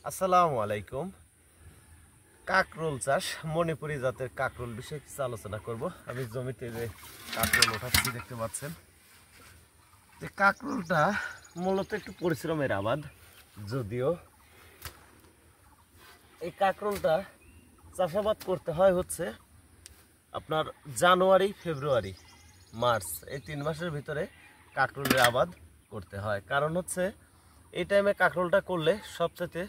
আসসালামু আলাইকুম। কাকরোল চাষ, মণিপুরি জাতের কাকরোল বিষয়ে কিছু আলোচনা করব। আমি জমিতে যে কাকরোল ওঠাচ্ছি দেখতে পাচ্ছেন। যে কাকরোলটা মূলত একটু পরিশ্রমের আবাদ, যদিও এই কাকরোলটা চাষাবাদ করতে হয় হচ্ছে আপনার জানুয়ারি, ফেব্রুয়ারি, মার্চ এই 3 মাসের ভিতরে কাকরোলের আবাদ করতে হয়। কারণ হচ্ছে এই টাইমে কাকরোলটা করলে সবচেয়ে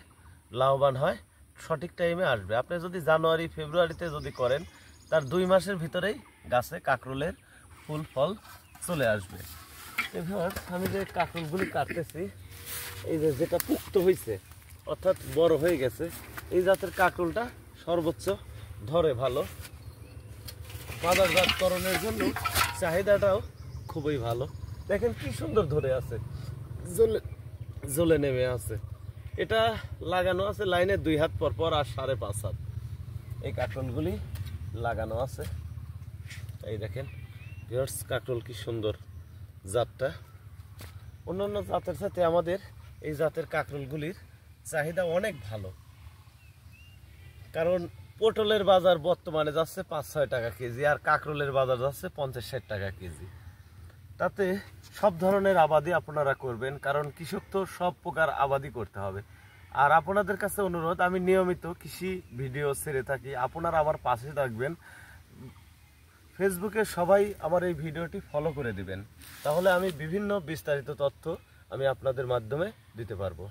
লাভবান হয়, সঠিক টাইমে আসবে। আপনি যদি জানুয়ারি ফেব্রুয়ারিতে যদি করেন, তার 2 মাসের ভিতরেই গাছে কাকরোলের ফুল ফল চলে আসবে। এবার আমি যে কাকরোলগুলি কাটতেছি, এই যে যেটা পুক্ত হয়েছে অর্থাৎ বড় হয়ে গেছে, এই জাতের কাকরোলটা সর্বোচ্চ ধরে ভালো, বাজারজাতকরণের জন্য চাহিদাটাও খুবই ভালো। দেখেন কি সুন্দর ধরে আছে, জ্বলে নেমে আছে। এটা লাগানো আছে লাইনে 2 হাত পর পর আর 5.5 হাত এই কাকরোলগুলি লাগানো আছে। এই দেখেন ভিউয়ার্স, কাকরোল কি সুন্দর জাতটা। অন্যান্য জাতের সাথে আমাদের এই জাতের কাকরোলগুলির চাহিদা অনেক ভালো, কারণ পটলের বাজার বর্তমানে যাচ্ছে 5-6 টাকা কেজি, আর কাকরোলের বাজার যাচ্ছে 50-60 টাকা কেজি। তাতে সব ধরনের আবাদি আপনারা করবেন, কারণ কৃষক তো সব প্রকার আবাদি করতে হবে। আর আপনাদের কাছে অনুরোধ, আমি নিয়মিত কৃষি ভিডিও ছেড়ে থাকি, আপনারা আমার পাশে থাকবেন। ফেসবুকে সবাই আমার এই ভিডিওটি ফলো করে দিবেন, তাহলে আমি বিভিন্ন বিস্তারিত তথ্য আমি আপনাদের মাধ্যমে দিতে পারবো।